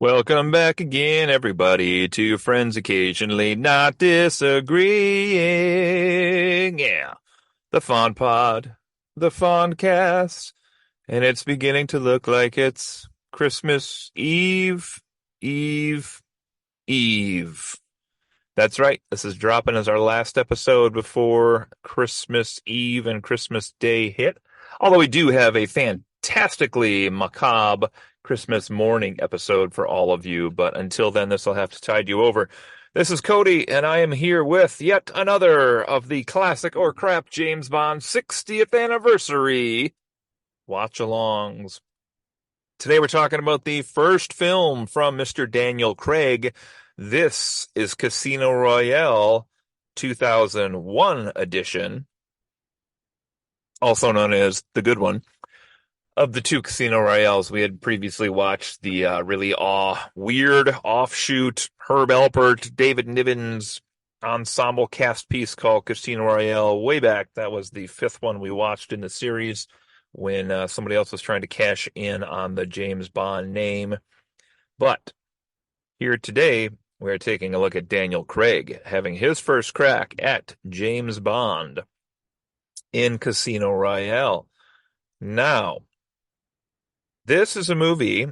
Welcome back again, everybody, to Friends Occasionally Not Disagreeing. Yeah, the Fawn Pod, the Fawn Cast, and it's beginning to look like it's Christmas Eve, Eve, Eve. That's right. This is dropping as our last episode before Christmas Eve and Christmas Day hit. Although we do have a fantastically macabre Christmas morning episode for all of you. But until then, this will have to tide you over. This is Cody, and I am here with yet another of the classic or crap James Bond 60th anniversary watch-alongs. Today we're talking about the first film from Mr. Daniel Craig. This is Casino Royale 2001 edition, also known as the good one. Of the two Casino Royales, we had previously watched the really weird offshoot Herb Alpert, David Niven's ensemble cast piece called Casino Royale way back. That was the fifth one we watched in the series when somebody else was trying to cash in on the James Bond name. But here today, we're taking a look at Daniel Craig having his first crack at James Bond in Casino Royale. Now, this is a movie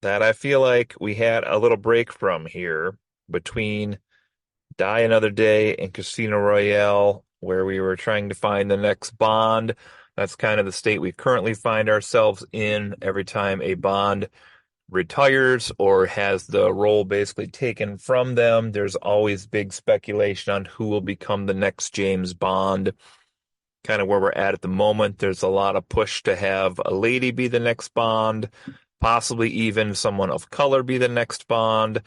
that I feel like we had a little break from here between Die Another Day and Casino Royale, where we were trying to find the next Bond. That's kind of the state we currently find ourselves in every time a Bond retires or has the role basically taken from them. There's always big speculation on who will become the next James Bond. Kind of where we're at the moment. There's a lot of push to have a lady be the next Bond, possibly even someone of color be the next Bond.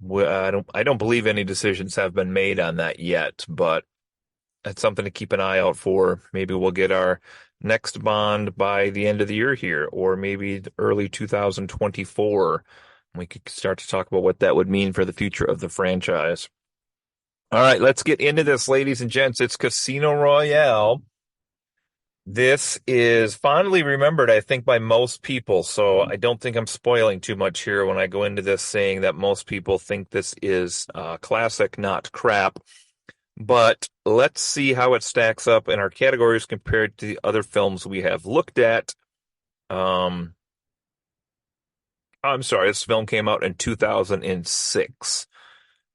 I don't believe any decisions have been made on that yet, but that's something to keep an eye out for. Maybe we'll get our next Bond by the end of the year here, or maybe early 2024. We could start to talk about what that would mean for the future of the franchise. All right, let's get into this, ladies and gents. It's Casino Royale. This is fondly remembered, I think, by most people, so I don't think I'm spoiling too much here when I go into this saying that most people think this is classic, not crap. But let's see how it stacks up in our categories compared to the other films we have looked at. I'm sorry, this film came out in 2006.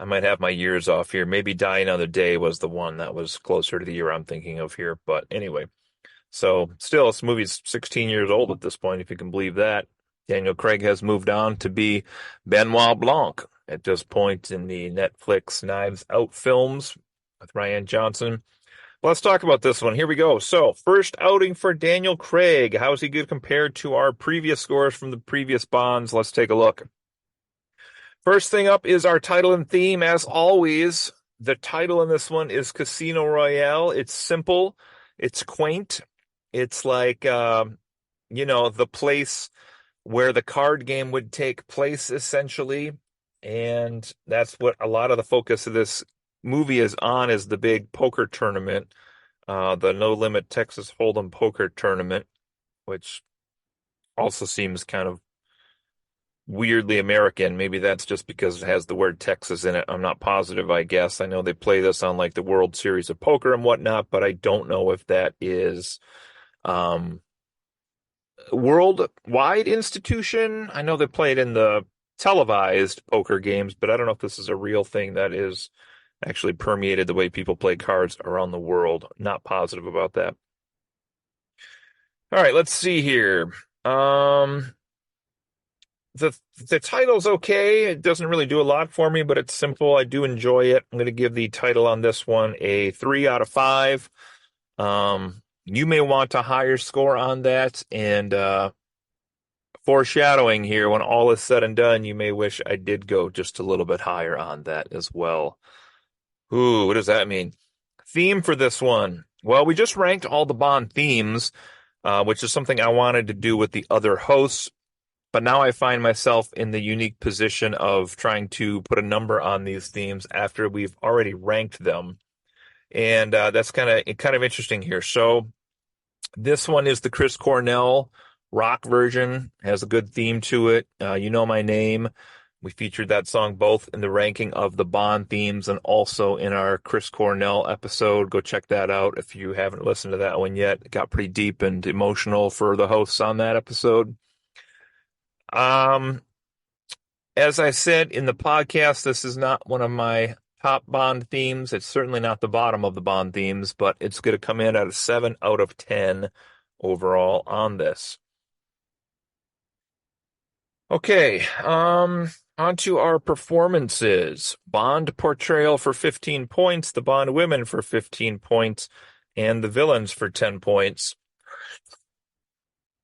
I might have my years off here. Maybe Die Another Day was the one that was closer to the year I'm thinking of here. But anyway, so still, this movie's 16 years old at this point, if you can believe that. Daniel Craig has moved on to be Benoit Blanc at this point in the Netflix Knives Out films with Rian Johnson. Let's talk about this one. Here we go. So, first outing for Daniel Craig. How is he good compared to our previous scores from the previous Bonds? Let's take a look. First thing up is our title and theme. As always, the title in this one is Casino Royale. It's simple. It's quaint. It's like, the place where the card game would take place, essentially. And that's what a lot of the focus of this movie is on, is the big poker tournament, the No Limit Texas Hold'em poker tournament, which also seems kind of weirdly American. Maybe that's just because it has the word Texas in it. I'm not positive, I guess. I know they play this on like the World Series of Poker and whatnot, but I don't know if that is worldwide institution. I know they play it in the televised poker games, but I don't know if this is a real thing that is actually permeated the way people play cards around the world. Not positive about that. All right, let's see here. The title's okay. It doesn't really do a lot for me, but it's simple. I do enjoy it. I'm going to give the title on this one a 3 out of 5. You may want a higher score on that, and foreshadowing here, when all is said and done, you may wish I did go just a little bit higher on that as well. Ooh, what does that mean? Theme for this one. Well, we just ranked all the Bond themes, which is something I wanted to do with the other hosts. But now I find myself in the unique position of trying to put a number on these themes after we've already ranked them. And that's kind of interesting here. So this one is the Chris Cornell rock version, has a good theme to it. You Know My Name. We featured that song both in the ranking of the Bond themes and also in our Chris Cornell episode. Go check that out if you haven't listened to that one yet. It got pretty deep and emotional for the hosts on that episode. Um, as I said in the podcast, this is not one of my top Bond themes. It's certainly not the bottom of the Bond themes, but it's going to come in at a 7 out of 10 overall on this. Okay, on to our performances. Bond portrayal for 15 points, the Bond women for 15 points, and the villains for 10 points.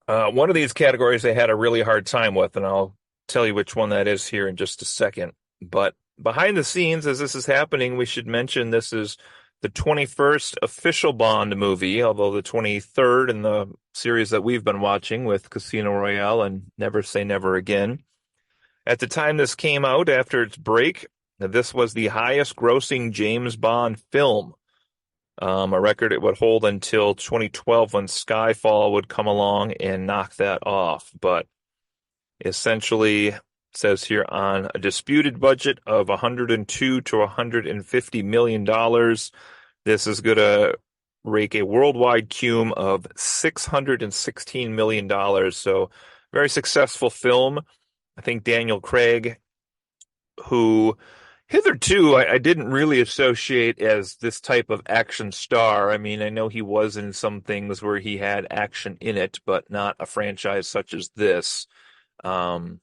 One of these categories I had a really hard time with, and I'll tell you which one that is here in just a second. But behind the scenes, as this is happening, we should mention this is the 21st official Bond movie, although the 23rd in the series that we've been watching with Casino Royale and Never Say Never Again. At the time this came out, after its break, this was the highest grossing James Bond film. A record it would hold until 2012 when Skyfall would come along and knock that off. But essentially, it says here on a disputed budget of 102 to 150 million dollars, this is going to rake a worldwide cume of 616 million dollars. So, very successful film. I think Daniel Craig, who hitherto I didn't really associate as this type of action star. I mean, I know he was in some things where he had action in it, but not a franchise such as this. I'm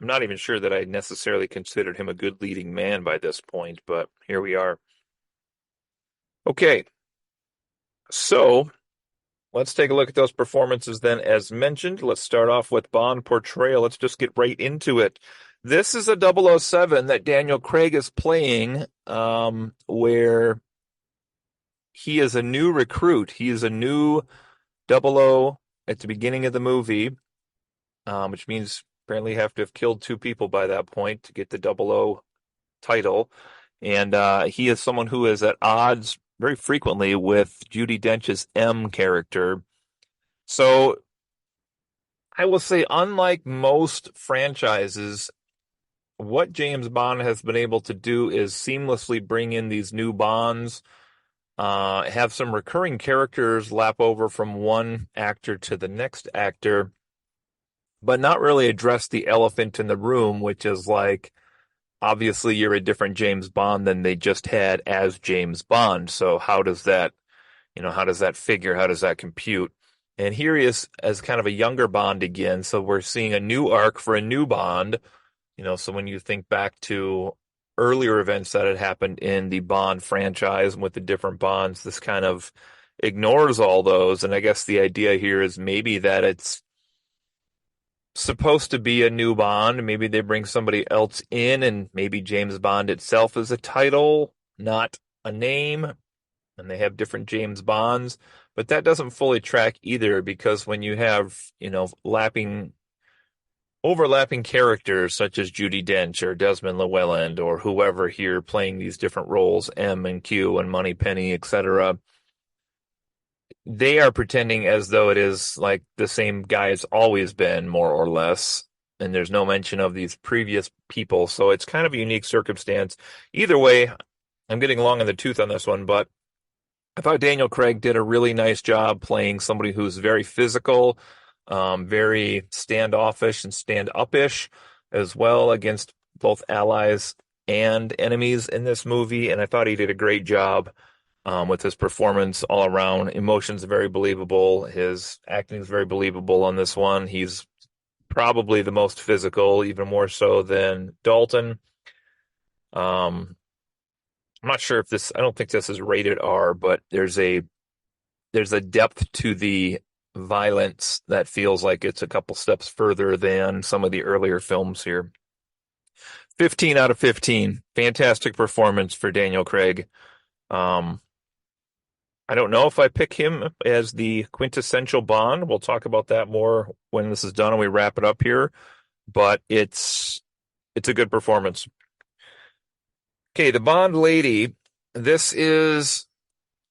not even sure that I necessarily considered him a good leading man by this point, but here we are. Okay, so let's take a look at those performances then, as mentioned. Let's start off with Bond portrayal. Let's just get right into it. This is a 007 that Daniel Craig is playing, where he is a new recruit. He is a new 00 at the beginning of the movie, which means apparently you have to have killed two people by that point to get the 00 title. And he is someone who is at odds very frequently with Judi Dench's M character. So I will say, unlike most franchises, what James Bond has been able to do is seamlessly bring in these new Bonds, have some recurring characters lap over from one actor to the next actor, but not really address the elephant in the room, which is like, obviously you're a different James Bond than they just had as James Bond. So how does that, how does that figure? How does that compute? And here he is as kind of a younger Bond again. So we're seeing a new arc for a new Bond. So when you think back to earlier events that had happened in the Bond franchise with the different Bonds, this kind of ignores all those. And I guess the idea here is maybe that it's supposed to be a new Bond. Maybe they bring somebody else in, and maybe James Bond itself is a title, not a name, and they have different James Bonds. But that doesn't fully track either, because when you have, overlapping characters such as Judi Dench or Desmond Llewellyn or whoever here playing these different roles, M and Q and Moneypenny, etc., they are pretending as though it is like the same guy it's always been, more or less, and there's no mention of these previous people, so it's kind of a unique circumstance. Either way, I'm getting long in the tooth on this one, but I thought Daniel Craig did a really nice job playing somebody who's very physical, very standoffish and stand-up-ish as well against both allies and enemies in this movie. And I thought he did a great job with his performance all around. Emotions are very believable. His acting is very believable on this one. He's probably the most physical, even more so than Dalton. I'm not sure if this, I don't think this is rated R, but there's a depth to the violence that feels like it's a couple steps further than some of the earlier films here. 15 out of 15. Fantastic performance for Daniel Craig. I don't know if I pick him as the quintessential Bond. We'll talk about that more when this is done and we wrap it up here. But it's a good performance. Okay, the Bond lady. This is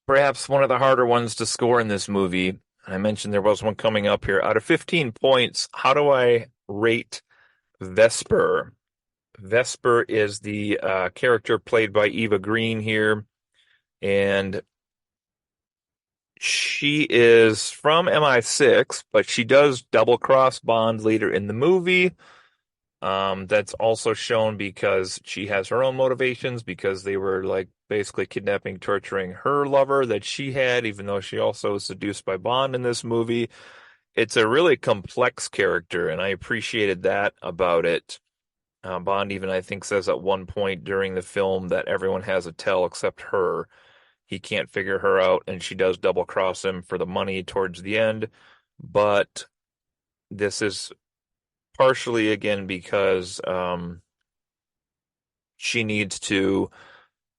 perhaps one of the harder ones to score in this movie. I mentioned there was one coming up here. Out of 15 points, how do I rate Vesper? Vesper is the character played by Eva Green here, and she is from MI6, but she does double cross Bond later in the movie. That's also shown because she has her own motivations because they were like basically kidnapping, torturing her lover that she had, even though she also was seduced by Bond in this movie. It's a really complex character, and I appreciated that about it. Bond even, I think, says at one point during the film that everyone has a tell except her. He can't figure her out, and she does double cross him for the money towards the end. But this is partially again because she needs to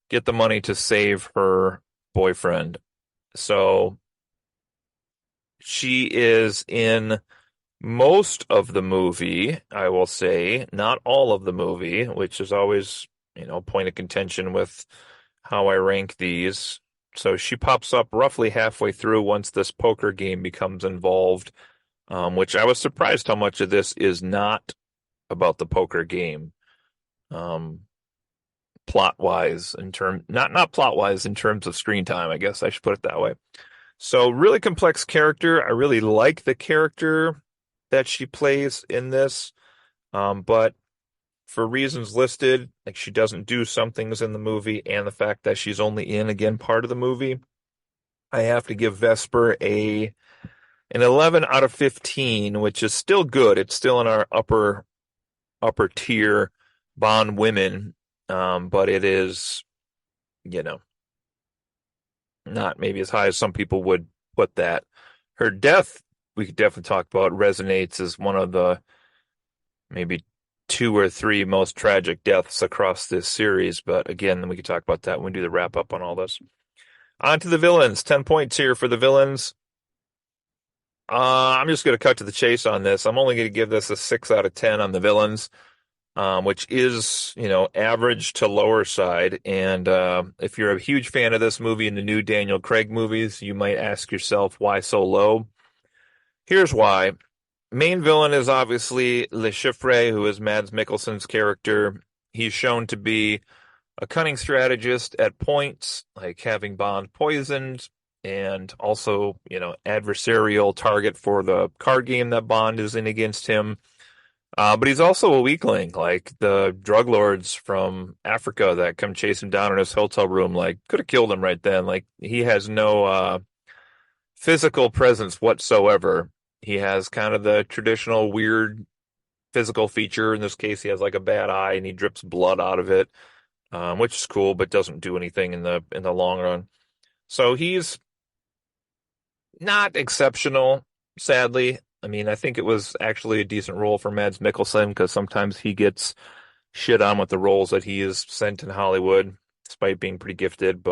get the money to save her boyfriend. So she is in most of the movie, I will say, not all of the movie, which is always, point of contention with how I rank these. So she pops up roughly halfway through once this poker game becomes involved, which I was surprised how much of this is not about the poker game. Um, Plot wise in term not plot wise in terms of screen time, I guess I should put it that way. So really complex character. I really like the character that she plays in this. But for reasons listed, like she doesn't do some things in the movie and the fact that she's only in again part of the movie, I have to give Vesper an 11 out of 15, which is still good. It's still in our upper tier Bond women. But it is, you know, not maybe as high as some people would put that. Her death, we could definitely talk about, resonates as one of the maybe two or three most tragic deaths across this series. But again, we could talk about that when we do the wrap up on all this. On to the villains. 10 points here for the villains. I'm just going to cut to the chase on this. I'm only going to give this a 6 out of 10 on the villains. Which is, average to lower side. And if you're a huge fan of this movie and the new Daniel Craig movies, you might ask yourself, why so low? Here's why. Main villain is obviously Le Chiffre, who is Mads Mikkelsen's character. He's shown to be a cunning strategist at points, like having Bond poisoned, and also, adversarial target for the card game that Bond is in against him. But he's also a weakling, like the drug lords from Africa that come chase him down in his hotel room, like could have killed him right then. Like he has no physical presence whatsoever. He has kind of the traditional weird physical feature. In this case, he has like a bad eye and he drips blood out of it, which is cool, but doesn't do anything in the long run. So he's not exceptional, sadly. I mean, I think it was actually a decent role for Mads Mikkelsen because sometimes he gets shit on with the roles that he is sent in Hollywood, despite being pretty gifted.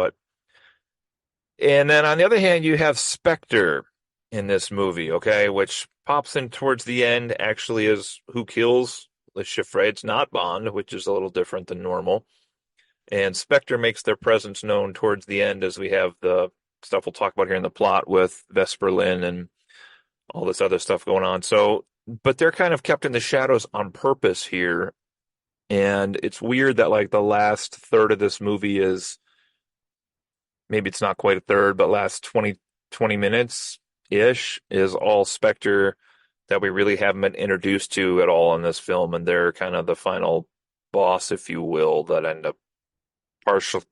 And then on the other hand, you have Spectre in this movie, okay, which pops in towards the end, actually is who kills Le Chiffre. It's not Bond, which is a little different than normal. And Spectre makes their presence known towards the end as we have the stuff we'll talk about here in the plot with Vesper Lynd and all this other stuff going on. So, but they're kind of kept in the shadows on purpose here. And it's weird that like the last third of this movie is maybe it's not quite a third, but last 20 minutes ish is all Spectre that we really haven't been introduced to at all in this film. And they're kind of the final boss, if you will, that end up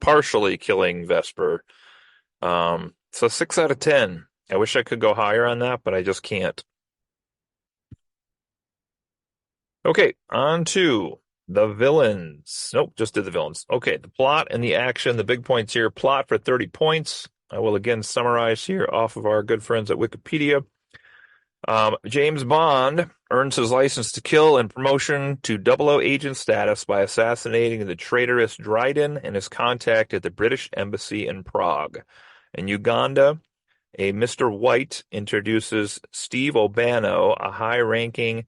partially killing Vesper. So 6 out of 10. I wish I could go higher on that, but I just can't. Okay, on to the villains. Nope, just did the villains. Okay, the plot and the action, the big points here. Plot for 30 points. I will again summarize here off of our good friends at Wikipedia. James Bond earns his license to kill and promotion to 00 agent status by assassinating the traitorous Dryden and his contact at the British Embassy in Prague. In Uganda, a Mr. White introduces Steve Obano, a high-ranking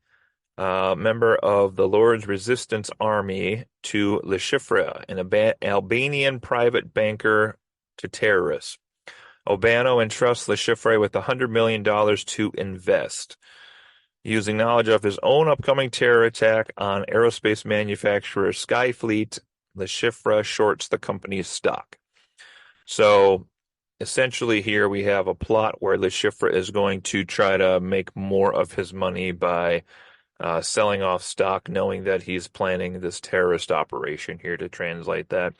member of the Lord's Resistance Army, to Le Chiffre, an Albanian private banker, to terrorists. Obano entrusts Le Chiffre with $100 million to invest. Using knowledge of his own upcoming terror attack on aerospace manufacturer Skyfleet, Le Chiffre shorts the company's stock. So essentially here we have a plot where Le Chiffre is going to try to make more of his money by selling off stock, knowing that he's planning this terrorist operation here to translate that.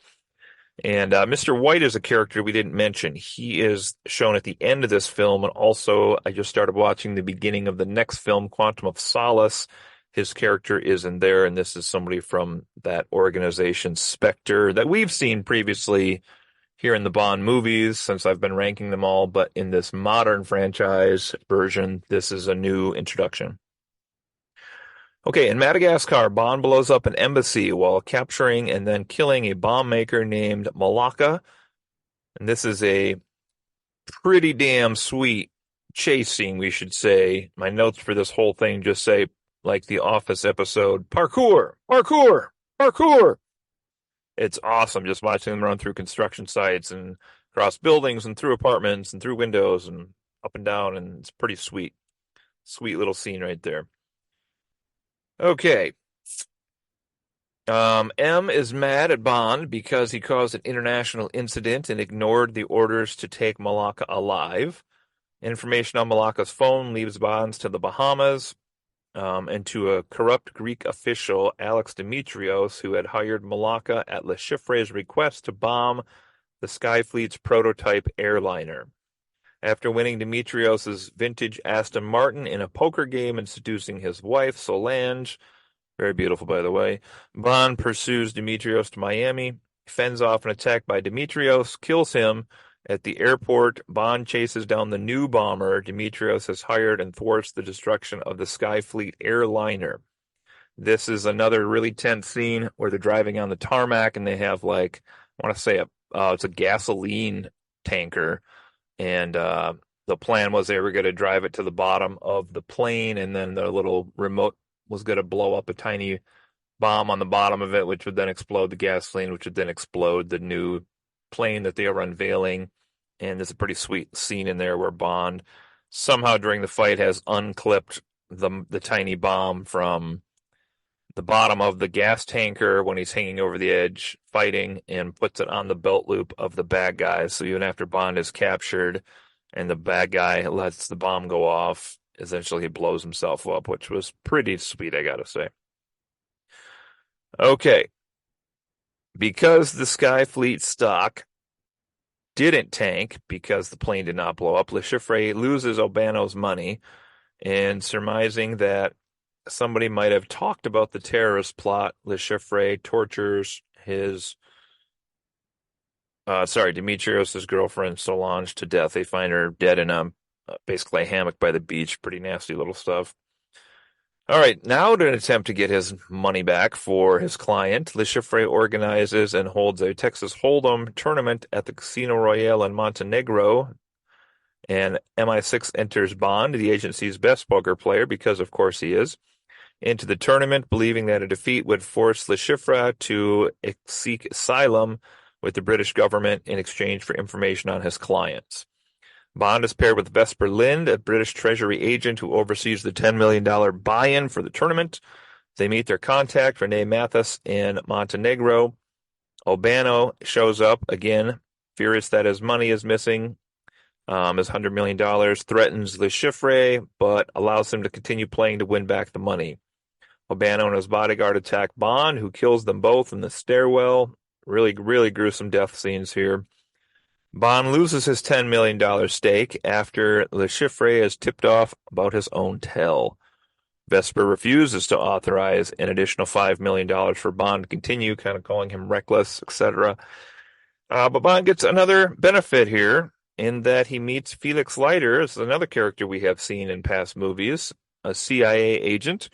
And Mr. White is a character we didn't mention. He is shown at the end of this film, and also I just started watching the beginning of the next film, Quantum of Solace. His character is in there, and this is somebody from that organization, Spectre, that we've seen previously here in the Bond movies since I've been ranking them all, but in this modern franchise version, this is a new introduction. Okay, in Madagascar, Bond blows up an embassy while capturing and then killing a bomb maker named Malaka. And this is a pretty damn sweet chase scene, we should say. My notes for this whole thing just say, like the Office episode, parkour, parkour, parkour. It's awesome just watching them run through construction sites and across buildings and through apartments and through windows and up and down, and it's pretty sweet. Sweet little scene right there. Okay. M is mad at Bond because he caused an international incident and ignored the orders to take Malaka alive. Information on Malaka's phone leaves Bonds to the Bahamas, and to a corrupt Greek official, Alex Dimitrios, who had hired Malaka at Le Chiffre's request to bomb the Skyfleet's prototype airliner. After winning Dimitrios' vintage Aston Martin in a poker game and seducing his wife, Solange, very beautiful, by the way, Bond pursues Dimitrios to Miami, fends off an attack by Dimitrios, kills him. At the airport, Bond chases down the new bomber Dimitrios has hired and thwarts the destruction of the Skyfleet airliner. This is another really tense scene where they're driving on the tarmac and they have like, I want to say it's a gasoline tanker. And the plan was they were going to drive it to the bottom of the plane, and then the little remote was going to blow up a tiny bomb on the bottom of it, which would then explode the gasoline, which would then explode the new plane that they are unveiling. And there's a pretty sweet scene in there where Bond somehow during the fight has unclipped the tiny bomb from the bottom of the gas tanker when he's hanging over the edge fighting, and puts it on the belt loop of the bad guy. So even after Bond is captured and the bad guy lets the bomb go off, essentially he blows himself up, which was pretty sweet, I gotta say. Okay. Because the Skyfleet stock didn't tank because the plane did not blow up, Le Chiffre loses Albano's money, and surmising that somebody might have talked about the terrorist plot, Le Chiffre tortures Dimitrios' girlfriend Solange to death. They find her dead in basically a hammock by the beach. Pretty nasty little stuff. All right, now to attempt to get his money back for his client, Le Chiffre organizes and holds a Texas Hold'em tournament at the Casino Royale in Montenegro, and MI6 enters Bond, the agency's best poker player, because of course he is, into the tournament, believing that a defeat would force Le Chiffre to seek asylum with the British government in exchange for information on his clients. Bond is paired with Vesper Lynd, a British Treasury agent who oversees the $10 million buy-in for the tournament. They meet their contact, Rene Mathis, in Montenegro. Albano shows up again, furious that his money is missing, his $100 million, threatens Le Chiffre, but allows him to continue playing to win back the money. Albano and his bodyguard attack Bond, who kills them both in the stairwell. Really, really gruesome death scenes here. Bond loses his $10 million stake after Le Chiffre is tipped off about his own tell. Vesper refuses to authorize an additional $5 million for Bond to continue, kind of calling him reckless, etc. But Bond gets another benefit here in that he meets Felix Leiter, is another character we have seen in past movies, a CIA agent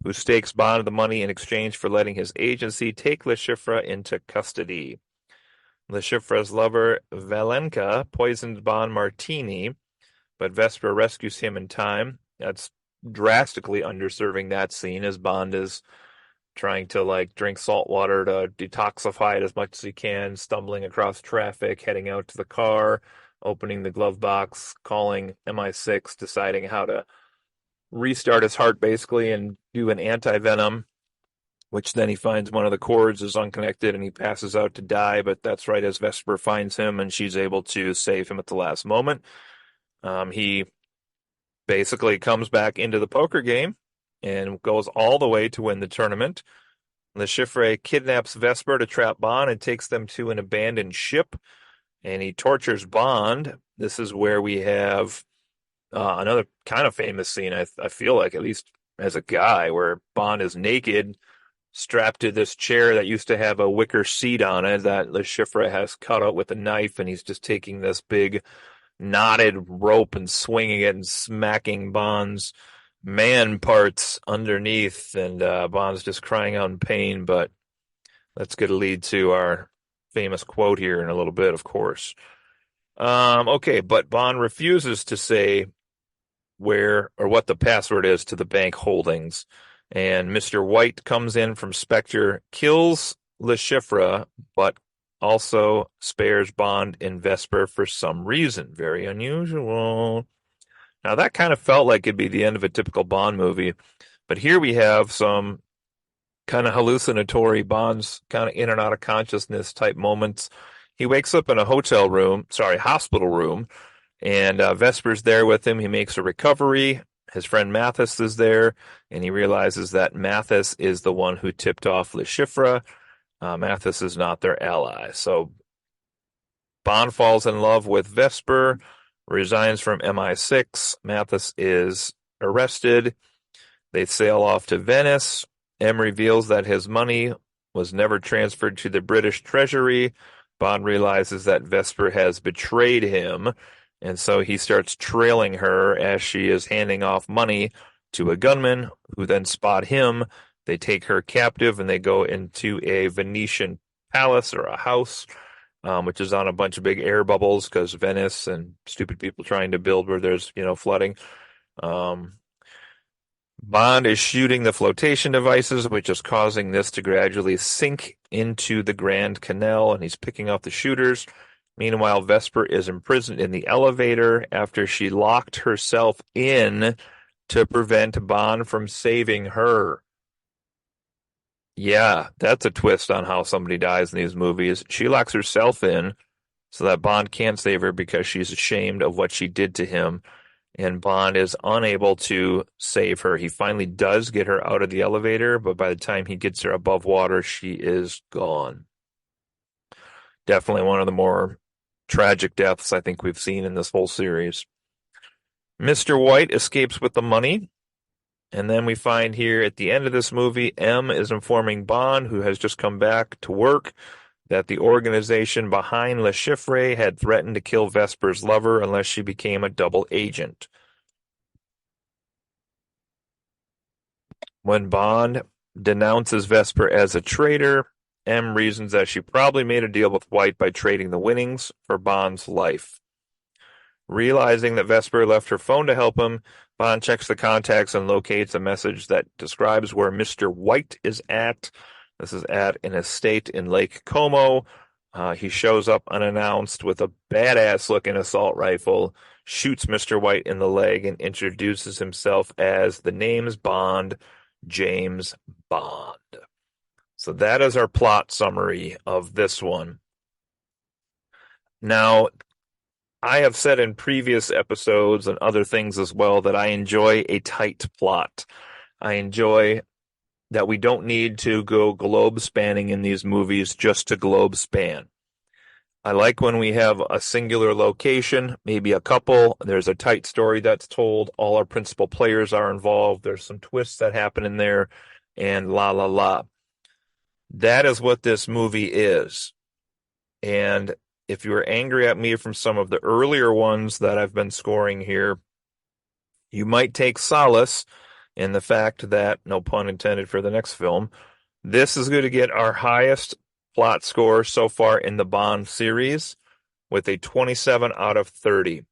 who stakes Bond the money in exchange for letting his agency take Le Chiffre into custody. Le Chiffre's lover, Valenka, poisons Bond martini, but Vesper rescues him in time. That's drastically underserving that scene as Bond is trying to drink salt water to detoxify it as much as he can, stumbling across traffic, heading out to the car, opening the glove box, calling MI6, deciding how to restart his heart basically and do an anti-venom, which then he finds one of the cords is unconnected and he passes out to die. But that's right as Vesper finds him and she's able to save him at the last moment. He basically comes back into the poker game and goes all the way to win the tournament. Le Chiffre kidnaps Vesper to trap Bond and takes them to an abandoned ship, and he tortures Bond. This is where we have another kind of famous scene, I feel like, at least as a guy, where Bond is naked, strapped to this chair that used to have a wicker seat on it that Le Chiffre has cut out with a knife, and he's just taking this big knotted rope and swinging it and smacking Bond's man parts underneath, and Bond's just crying out in pain. But that's going to lead to our famous quote here in a little bit, of course. Okay, but Bond refuses to say where or what the password is to the bank holdings. And Mr. White comes in from Spectre, kills Le Chiffre, but also spares Bond and Vesper for some reason. Very unusual. Now, that kind of felt like it'd be the end of a typical Bond movie, but here we have some kind of hallucinatory Bond's kind of in and out of consciousness type moments. He wakes up in a hospital room, and Vesper's there with him. He makes a recovery. His friend Mathis is there, and he realizes that Mathis is the one who tipped off Le Chiffre. Mathis is not their ally. So Bond falls in love with Vesper, resigns from MI6. Mathis is arrested. They sail off to Venice. M reveals that his money was never transferred to the British Treasury. Bond realizes that Vesper has betrayed him, and so he starts trailing her as she is handing off money to a gunman who then spot him. They take her captive and they go into a Venetian palace or a house, which is on a bunch of big air bubbles because Venice and stupid people trying to build where there's, flooding. Bond is shooting the flotation devices, which is causing this to gradually sink into the Grand Canal, and he's picking off the shooters. Meanwhile, Vesper is imprisoned in the elevator after she locked herself in to prevent Bond from saving her. Yeah, that's a twist on how somebody dies in these movies. She locks herself in so that Bond can't save her because she's ashamed of what she did to him, and Bond is unable to save her. He finally does get her out of the elevator, but by the time he gets her above water, she is gone. Definitely one of the more tragic deaths I think we've seen in this whole series. Mr. White escapes with the money. And then we find here at the end of this movie, M is informing Bond, who has just come back to work, that the organization behind Le Chiffre had threatened to kill Vesper's lover unless she became a double agent. When Bond denounces Vesper as a traitor, M reasons that she probably made a deal with White by trading the winnings for Bond's life. Realizing that Vesper left her phone to help him, Bond checks the contacts and locates a message that describes where Mr. White is at. This is at an estate in Lake Como. He shows up unannounced with a badass-looking assault rifle, shoots Mr. White in the leg, and introduces himself as the name's Bond, James Bond. So that is our plot summary of this one. Now, I have said in previous episodes and other things as well that I enjoy a tight plot. I enjoy that we don't need to go globe spanning in these movies just to globe span. I like when we have a singular location, maybe a couple, there's a tight story that's told, all our principal players are involved, there's some twists that happen in there, and la la la. That is what this movie is. And if you were angry at me from some of the earlier ones that I've been scoring here, you might take solace in the fact that, no pun intended for the next film, this is going to get our highest plot score so far in the Bond series with a 27 out of 30.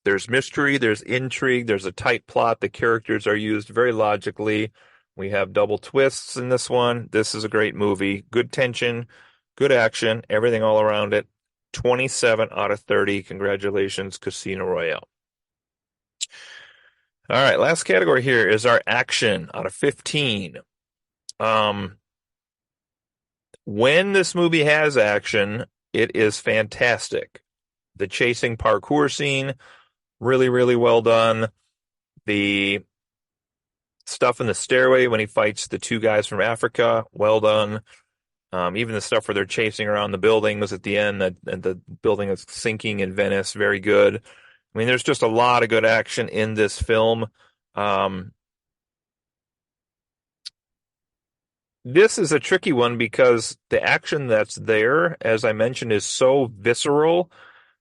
There's mystery, there's intrigue, there's a tight plot. The characters are used very logically. We have double twists in this one. This is a great movie. Good tension, good action, everything all around it. 27 out of 30. Congratulations, Casino Royale. All right, last category here is our action out of 15. Um, when this movie has action, it is fantastic. The chasing parkour scene, really, really well done. The stuff in the stairway when he fights the two guys from Africa, well done. Even the stuff where they're chasing around the buildings at the end, and the building is sinking in Venice, very good. I mean, there's just a lot of good action in this film. Um, this is a tricky one because the action that's there, as I mentioned, is so visceral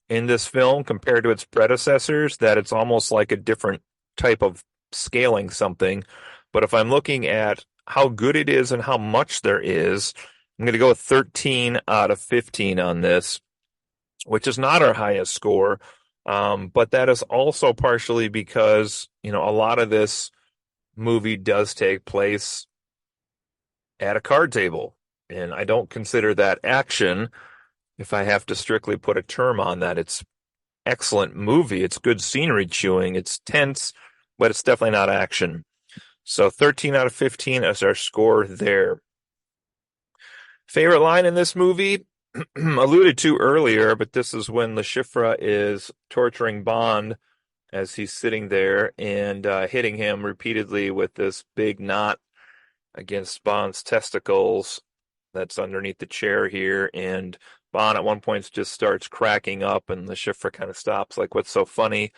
in this film compared to its predecessors that it's almost like a different type of scaling something. But if I'm looking at how good it is and how much there is, I'm going to go with 13 out of 15 on this, which is not our highest score. But that is also partially because, a lot of this movie does take place at a card table. And I don't consider that action if I have to strictly put a term on that. It's excellent movie. It's good scenery chewing. It's tense, but it's definitely not action. So 13 out of 15 is our score there. Favorite line in this movie? Alluded to earlier, but this is when Le Chiffre is torturing Bond as he's sitting there and hitting him repeatedly with this big knot against Bond's testicles that's underneath the chair here. And Bond at one point just starts cracking up, and Le Chiffre kind of stops, like, what's so funny?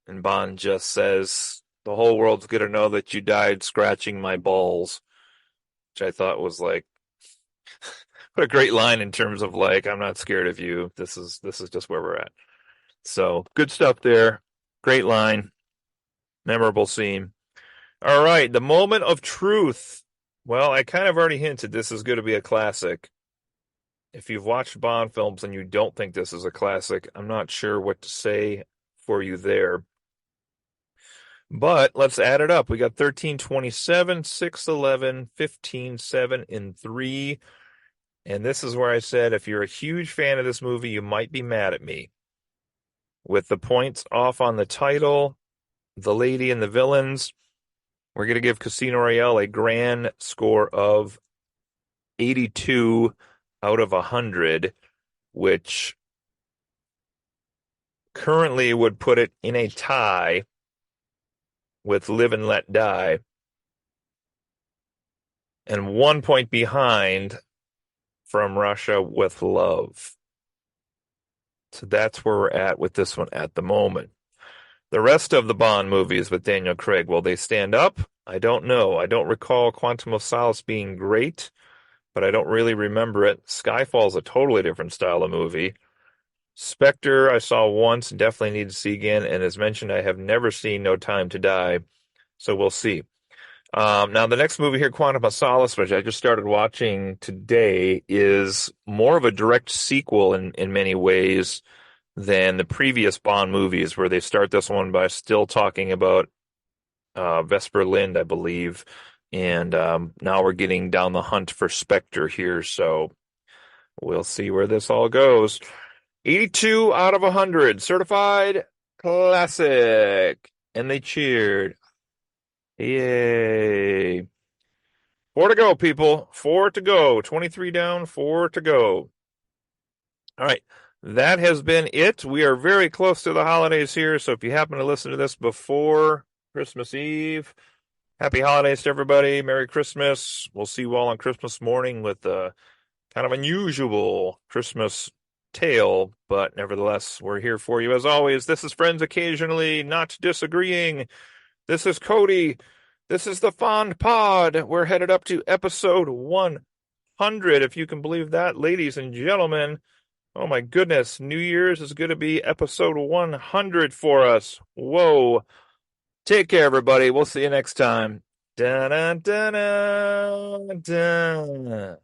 And Bond just says, the whole world's going to know that you died scratching my balls, which I thought was like, what a great line in terms of like, I'm not scared of you. This is just where we're at. So good stuff there. Great line. Memorable scene. All right, the moment of truth. Well, I kind of already hinted this is going to be a classic. If you've watched Bond films and you don't think this is a classic, I'm not sure what to say for you there. But let's add it up. We got 13, 27, 6, 11, 15, 7, and 3. And this is where I said, if you're a huge fan of this movie, you might be mad at me. With the points off on the title, the lady and the villains, we're going to give Casino Royale a grand score of 82 out of 100, which currently would put it in a tie with Live and Let Die, and 1 point behind From Russia with Love. So that's where we're at with this one at the moment. The rest of the Bond movies with Daniel Craig, will they stand up? I don't know. I don't recall Quantum of Solace being great, but I don't really remember it. Skyfall's a totally different style of movie. Spectre, I saw once, definitely need to see again. And as mentioned, I have never seen No Time to Die, so we'll see. Now, the next movie here, Quantum of Solace, which I just started watching today, is more of a direct sequel in many ways than the previous Bond movies, where they start this one by still talking about Vesper Lynd, I believe. And now we're getting down the hunt for Spectre here, so we'll see where this all goes. 82 out of 100, certified classic. And they cheered. Yay. 4 to go, people. 4 to go. 23 down, 4 to go. All right. That has been it. We are very close to the holidays here, so if you happen to listen to this before Christmas Eve, happy holidays to everybody. Merry Christmas. We'll see you all on Christmas morning with a kind of unusual Christmas tale, but nevertheless, we're here for you as always. This is Friends Occasionally Not Disagreeing. This is Cody. This is the Fond Pod. We're headed up to episode 100, if you can believe that, ladies and gentlemen. Oh my goodness, New Year's is going to be episode 100 for us. Whoa. Take care, everybody. We'll see you next time. Da-da-da-da-da.